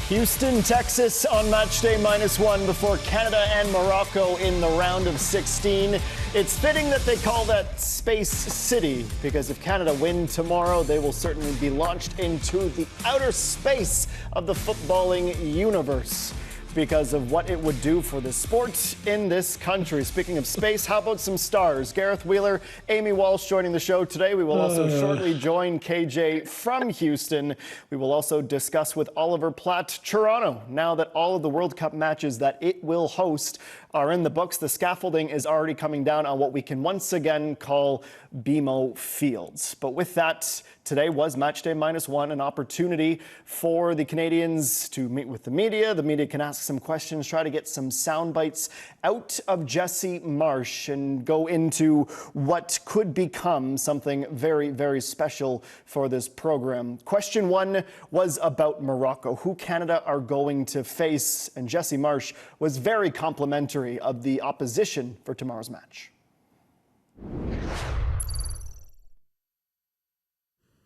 Houston, Texas on match day -1 before Canada and Morocco in the round of 16. It's fitting that they call that Space City because if Canada win tomorrow, they will certainly be launched into the outer space of the footballing universe because of what it would do for the sport in this country. Speaking of space, how about some stars? Gareth Wheeler, Amy Walsh joining the show today. We will also shortly join KJ from Houston. We will also discuss with Oliver Platt Toronto. Now that all of the World Cup matches that it will host are in the books, the scaffolding is already coming down on what we can once again call BMO Fields. But with that, today was match day -1, an opportunity for the Canadians to meet with the media. The media can ask some questions, try to get some sound bites out of Jesse Marsch and go into what could become something very, very special for this program. Question 1 was about Morocco, who Canada are going to face, and Jesse Marsch was very complimentary of the opposition for tomorrow's match.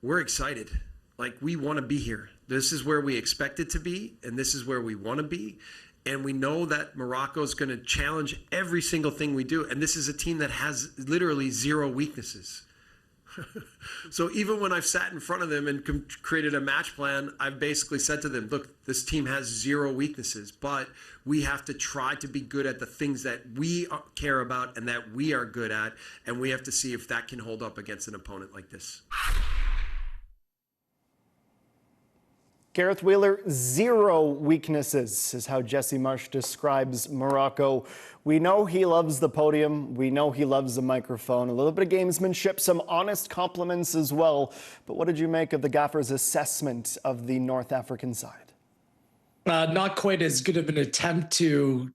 We're excited. Like, we want to be here. This is where we expect it to be, and this is where we want to be. And we know that Morocco is going to challenge every single thing we do. And this is a team that has literally zero weaknesses. So even when I've sat in front of them and created a match plan, I've basically said to them, look, this team has zero weaknesses, but we have to try to be good at the things that we care about and that we are good at. And we have to see if that can hold up against an opponent like this. Gareth Wheeler, zero weaknesses is how Jesse Marsch describes Morocco. We know he loves the podium. We know he loves the microphone. A little bit of gamesmanship, some honest compliments as well. But what did you make of the gaffer's assessment of the North African side? Not quite as good of an attempt to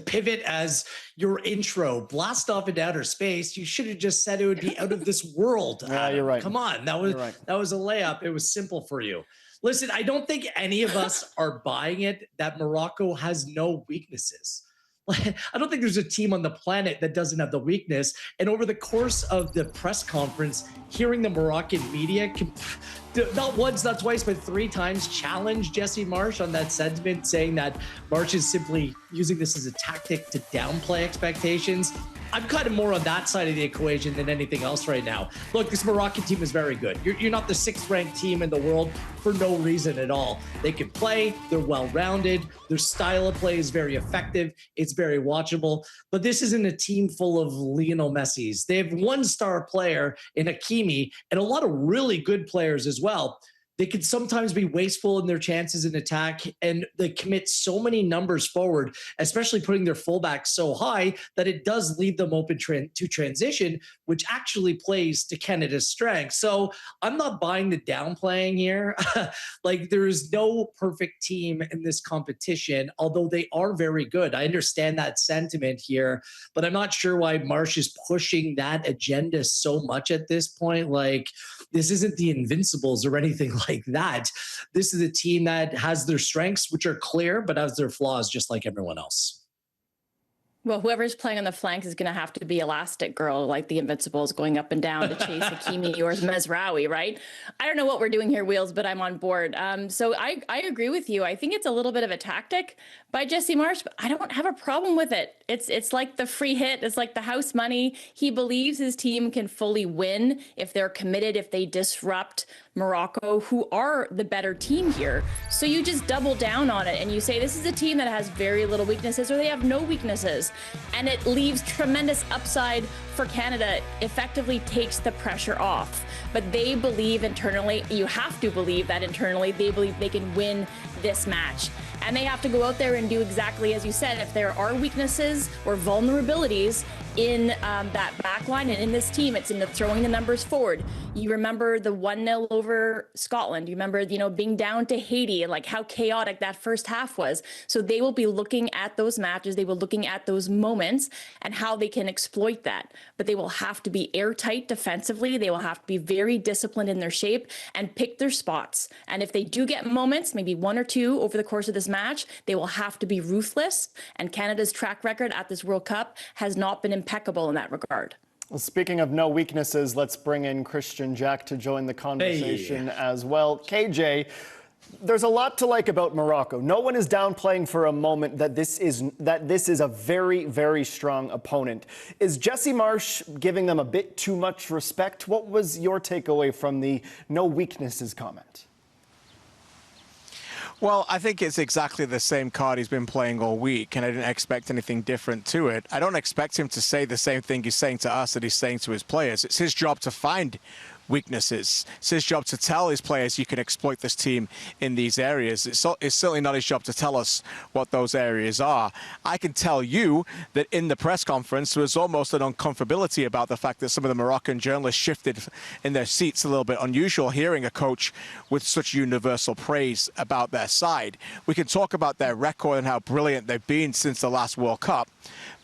pivot as your intro. Blast off into outer space. You should have just said it would be out of this world. Yeah, you're right. Come on, that was a layup. It was simple for you. Listen, I don't think any of us are buying it that Morocco has no weaknesses. I don't think there's a team on the planet that doesn't have the weakness. And over the course of the press conference, hearing the Moroccan media, not once, not twice, but 3 times challenge Jesse Marsch on that sentiment, saying that Marsch is simply using this as a tactic to downplay expectations. I'm kind of more on that side of the equation than anything else right now. Look, this Moroccan team is very good. You're not the 6th-ranked team in the world for no reason at all. They can play. They're well-rounded. Their style of play is very effective. It's very watchable. But this isn't a team full of Lionel Messis. They have one star player in Hakimi and a lot of really good players as well. They can sometimes be wasteful in their chances in attack, and they commit so many numbers forward, especially putting their fullback so high that it does leave them open to transition, which actually plays to Canada's strength. So I'm not buying the downplaying here. Like, there is no perfect team in this competition, although they are very good. I understand that sentiment here, but I'm not sure why Marsch is pushing that agenda so much at this point. Like, this isn't the Invincibles or anything like that. This is a team that has their strengths, which are clear, but has their flaws just like everyone else. Well, whoever's playing on the flanks is going to have to be Elastic Girl, like the Invincibles, going up and down to chase Hakimi or Mezraoui, right? I don't know what we're doing here, Wheels, but I'm on board. So I agree with you. I think it's a little bit of a tactic by Jesse Marsch, but I don't have a problem with it. It's like the free hit. It's like the house money. He believes his team can fully win if they're committed, if they disrupt Morocco, who are the better team here. So you just double down on it and you say this is a team that has very little weaknesses or they have no weaknesses. And it leaves tremendous upside for Canada, effectively takes the pressure off. But they believe internally, you have to believe that internally, they believe they can win this match. And they have to go out there and do exactly as you said. If there are weaknesses or vulnerabilities in that back line and in this team, it's in the throwing the numbers forward. You remember the 1-0 over Scotland. You remember, being down to Haiti and like how chaotic that first half was. So they will be looking at those matches. They will looking at those moments and how they can exploit that. But they will have to be airtight defensively. They will have to be very disciplined in their shape and pick their spots. And if they do get moments, maybe 1 or 2 over the course of this match, they will have to be ruthless. And Canada's track record at this World Cup has not been impeccable in that regard. Well, speaking of no weaknesses, let's bring in Christian Jack to join the conversation as well. KJ, There's a lot to like about Morocco. No one is downplaying for a moment that this is a very, very strong opponent. Is Jesse Marsch giving them a bit too much respect? What was your takeaway from the no weaknesses comment? Well, I think it's exactly the same card he's been playing all week, and I didn't expect anything different to it. I don't expect him to say the same thing he's saying to us that he's saying to his players. It's his job to find weaknesses. It's his job to tell his players you can exploit this team in these areas. It's certainly not his job to tell us what those areas are. I can tell you that in the press conference there was almost an uncomfortability about the fact that some of the Moroccan journalists shifted in their seats a little bit. Unusual hearing a coach with such universal praise about their side. We can talk about their record and how brilliant they've been since the last World Cup.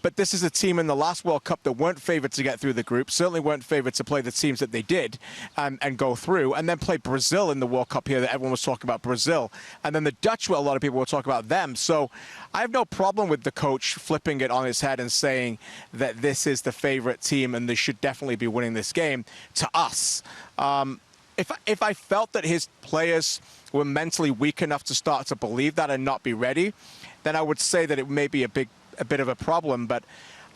But this is a team in the last World Cup that weren't favored to get through the group, certainly weren't favored to play the teams that they did and go through, and then play Brazil in the World Cup here that everyone was talking about Brazil. And then the Dutch, well, a lot of people were talking about them. So I have no problem with the coach flipping it on his head and saying that this is the favorite team and they should definitely be winning this game to us. If I felt that his players were mentally weak enough to start to believe that and not be ready, then I would say that it may be a bit of a problem. But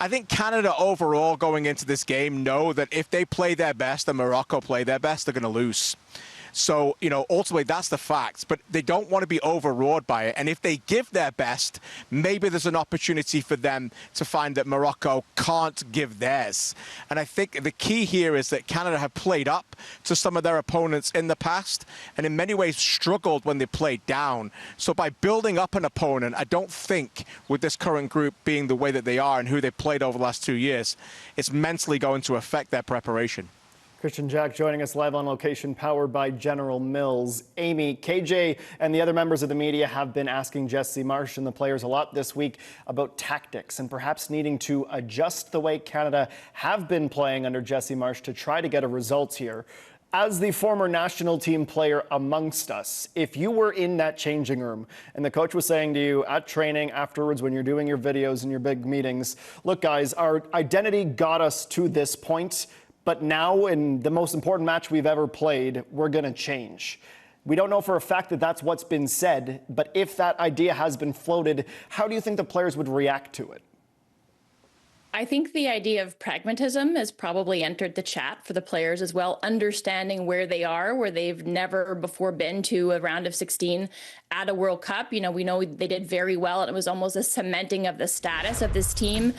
I think Canada overall going into this game know that if they play their best and Morocco play their best, they're going to lose. So, you know, ultimately that's the facts, but they don't want to be overawed by it. And if they give their best, maybe there's an opportunity for them to find that Morocco can't give theirs. And I think the key here is that Canada have played up to some of their opponents in the past and in many ways struggled when they played down. So by building up an opponent, I don't think with this current group being the way that they are and who they've played over the last 2 years, it's mentally going to affect their preparation. Christian Jack joining us live on location, powered by General Mills. Amy, KJ, and the other members of the media have been asking Jesse Marsch and the players a lot this week about tactics and perhaps needing to adjust the way Canada have been playing under Jesse Marsch to try to get a result here. As the former national team player amongst us, if you were in that changing room and the coach was saying to you at training afterwards when you're doing your videos and your big meetings, look guys, our identity got us to this point, but now in the most important match we've ever played, we're going to change. We don't know for a fact that that's what's been said, but if that idea has been floated, how do you think the players would react to it? I think the idea of pragmatism has probably entered the chat for the players as well, understanding where they are, where they've never before been to a round of 16 at a World Cup. You know, we know they did very well, and it was almost a cementing of the status of this team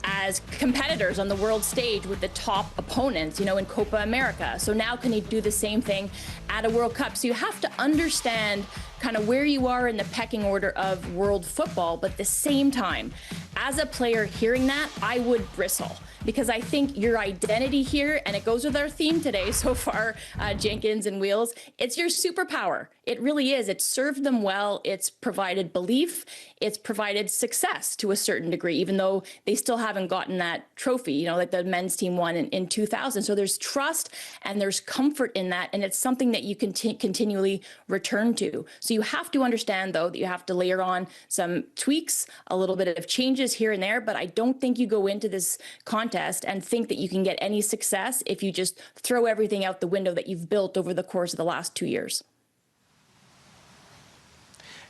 as competitors on the world stage with the top opponents, you know, in Copa America. So now can he do the same thing at a World Cup? So you have to understand kind of where you are in the pecking order of world football, but at the same time, as a player hearing that, I would bristle, because I think your identity here, and it goes with our theme today so far, Jenkins and Wheels, it's your superpower. It really is. It's served them well. It's provided belief. It's provided success to a certain degree, even though they still haven't gotten that trophy, you know, like the men's team won in 2000. So there's trust and there's comfort in that. And it's something that you can continually return to. So you have to understand, though, that you have to layer on some tweaks, a little bit of changes here and there. But I don't think you go into this contest and think that you can get any success if you just throw everything out the window that you've built over the course of the last 2 years.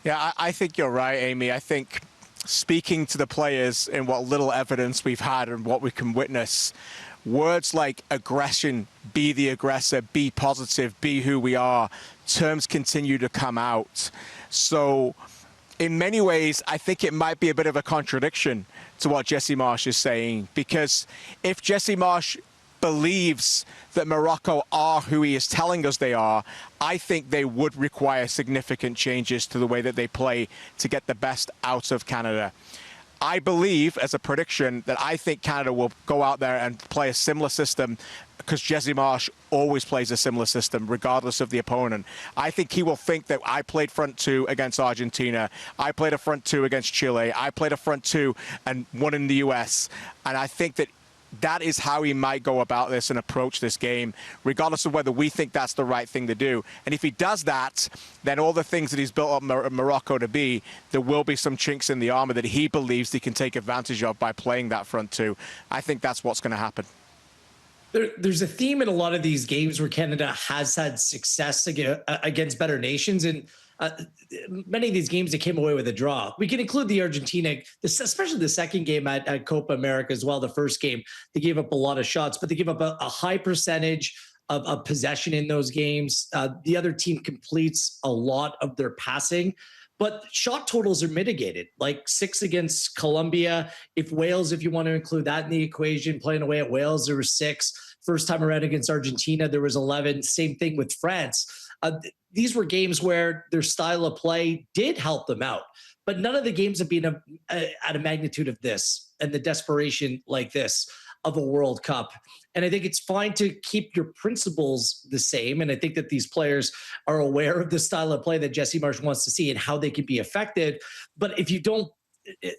Yeah, I think you're right, Amy. I think speaking to the players in what little evidence we've had and what we can witness, words like aggression, be the aggressor, be positive, be who we are, terms continue to come out. So in many ways, I think it might be a bit of a contradiction to what Jesse Marsch is saying, because if Jesse Marsch believes that Morocco are who he is telling us they are, I think they would require significant changes to the way that they play to get the best out of Canada. I believe, as a prediction, that I think Canada will go out there and play a similar system, because Jesse Marsch always plays a similar system, regardless of the opponent. I think he will think that I played front two against Argentina, I played a front two against Chile, I played a front two and won in the US, and I think that that is how he might go about this and approach this game, regardless of whether we think that's the right thing to do. And if he does that, then all the things that he's built up Morocco to be, there will be some chinks in the armor that he believes he can take advantage of by playing that front two. I think that's what's going to happen. There's a theme in a lot of these games where Canada has had success against better nations. And many of these games that came away with a draw. We can include the Argentina, especially the second game at Copa America as well. The first game, they gave up a lot of shots, but they gave up a high percentage of possession in those games. The other team completes a lot of their passing, but shot totals are mitigated, like 6 against Colombia. If Wales, if you want to include that in the equation, playing away at Wales, there were 6. First time around against Argentina, there was 11. Same thing with France. These were games where their style of play did help them out, but none of the games have been at a magnitude of this and the desperation like this of a World Cup. And I think it's fine to keep your principles the same. And I think that these players are aware of the style of play that Jesse Marsch wants to see and how they can be effective. But if you don't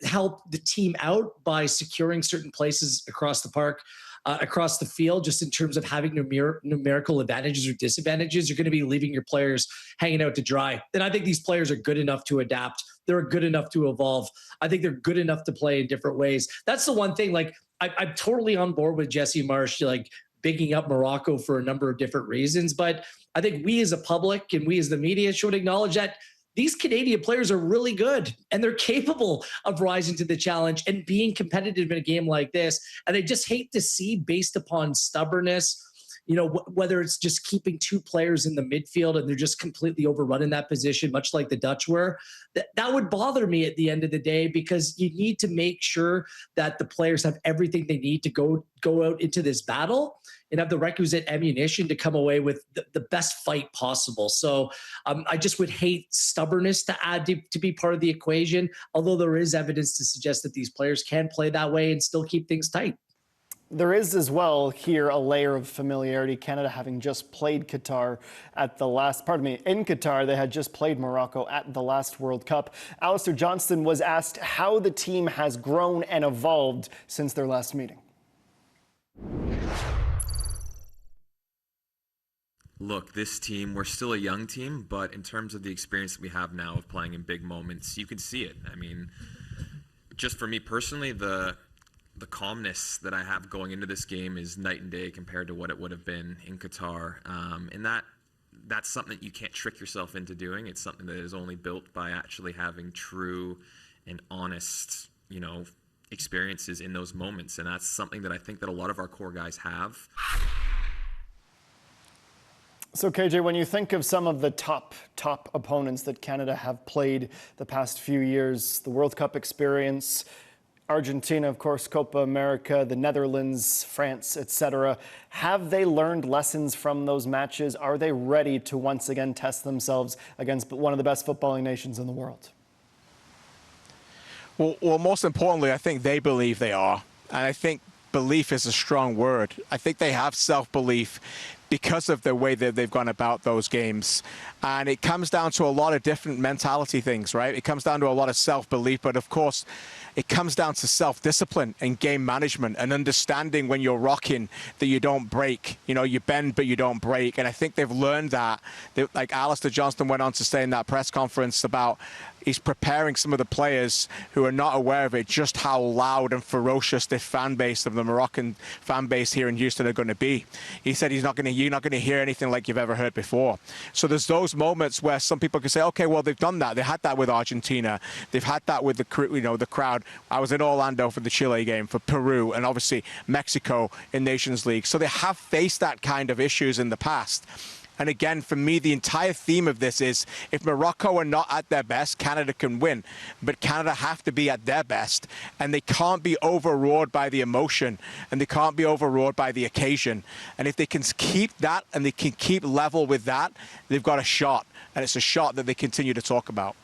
help the team out by securing certain places across the park, across the field, just in terms of having numerical advantages or disadvantages, you're going to be leaving your players hanging out to dry. And I think these players are good enough to adapt. They're good enough to evolve. I think they're good enough to play in different ways. That's the one thing, like, I'm totally on board with Jesse Marsch, like, bigging up Morocco for a number of different reasons. But I think we as a public and we as the media should acknowledge that these Canadian players are really good and they're capable of rising to the challenge and being competitive in a game like this. And I just hate to see, based upon stubbornness, whether it's just keeping 2 players in the midfield and they're just completely overrun in that position, much like the Dutch were, that would bother me at the end of the day, because you need to make sure that the players have everything they need to go out into this battle and have the requisite ammunition to come away with the best fight possible. So I just would hate stubbornness to add to be part of the equation, although there is evidence to suggest that these players can play that way and still keep things tight. There is as well here a layer of familiarity. Canada having just played Qatar at the last, in Qatar, they had just played Morocco at the last World Cup. Alistair Johnston was asked how the team has grown and evolved since their last meeting. Look, this team, we're still a young team, but in terms of the experience that we have now of playing in big moments, you can see it. I mean, just for me personally, the calmness that I have going into this game is night and day compared to what it would have been in Qatar. And that's something that you can't trick yourself into doing. It's something that is only built by actually having true and honest, experiences in those moments. And that's something that I think that a lot of our core guys have. So KJ, when you think of some of the top opponents that Canada have played the past few years, the World Cup experience, Argentina, of course, Copa America, the Netherlands, France, etc. Have they learned lessons from those matches? Are they ready to once again test themselves against one of the best footballing nations in the world? Well, most importantly, I think they believe they are. And I think belief is a strong word. I think they have self-belief because of the way that they've gone about those games. And it comes down to a lot of different mentality things, right? It comes down to a lot of self-belief, but of course, it comes down to self-discipline and game management and understanding when you're rocking that you don't break. You bend, but you don't break. And I think they've learned that. Like Alistair Johnston went on to say in that press conference about he's preparing some of the players who are not aware of it, just how loud and ferocious the fan base of the Moroccan fan base here in Houston are going to be. He said you're not going to hear anything like you've ever heard before. So there's those moments where some people can say, okay, well, they've done that. They had that with Argentina. They've had that with the crowd. I was in Orlando for the Chile game, for Peru, and obviously Mexico in Nations League. So they have faced that kind of issues in the past. And again, for me, the entire theme of this is if Morocco are not at their best, Canada can win. But Canada have to be at their best. And they can't be overawed by the emotion. And they can't be overawed by the occasion. And if they can keep that and they can keep level with that, they've got a shot. And it's a shot that they continue to talk about.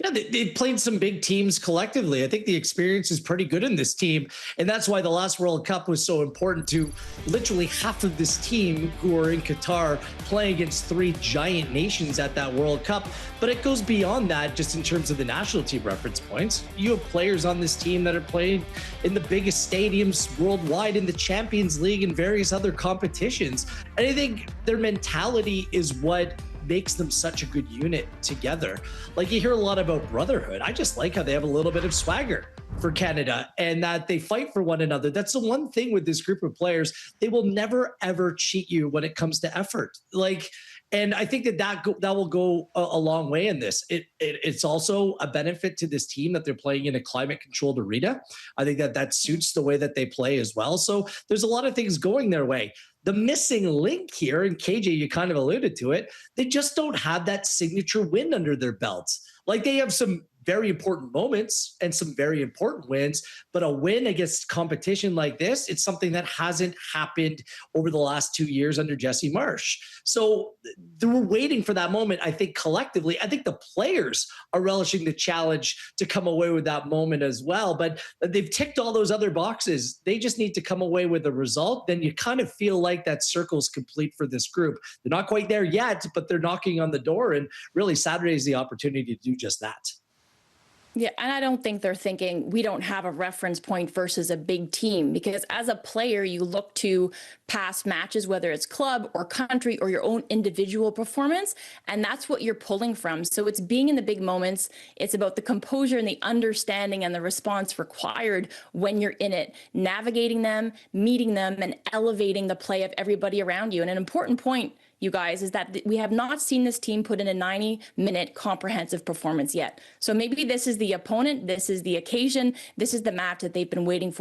Yeah, they've played some big teams collectively. I think the experience is pretty good in this team. And that's why the last World Cup was so important to literally half of this team who are in Qatar playing against 3 giant nations at that World Cup. But it goes beyond that just in terms of the national team reference points. You have players on this team that are playing in the biggest stadiums worldwide, in the Champions League and various other competitions. And I think their mentality is what makes them such a good unit together. Like, you hear a lot about brotherhood. I just like how they have a little bit of swagger for Canada and that they fight for one another. That's the one thing with this group of players. They will never, ever cheat you when it comes to effort. Like, And I think that will go a long way in this. It's also a benefit to this team that they're playing in a climate controlled arena. I think that suits the way that they play as well. So there's a lot of things going their way. The missing link here, and KJ, you kind of alluded to it, they just don't have that signature win under their belts. Like, they have some very important moments and some very important wins, but a win against competition like this, it's something that hasn't happened over the last 2 years under Jesse Marsch. So we're waiting for that moment. I think collectively, I think the players are relishing the challenge to come away with that moment as well, but they've ticked all those other boxes. They just need to come away with a result. Then you kind of feel like that circle's complete for this group. They're not quite there yet, but they're knocking on the door, and really Saturday is the opportunity to do just that. Yeah, and I don't think they're thinking we don't have a reference point versus a big team, because as a player, you look to past matches, whether it's club or country or your own individual performance, and that's what you're pulling from. So it's being in the big moments. It's about the composure and the understanding and the response required when you're in it, navigating them, meeting them, and elevating the play of everybody around you. And an important point, you guys, is that we have not seen this team put in a 90-minute comprehensive performance yet. So maybe this is the opponent, this is the occasion, this is the match that they've been waiting for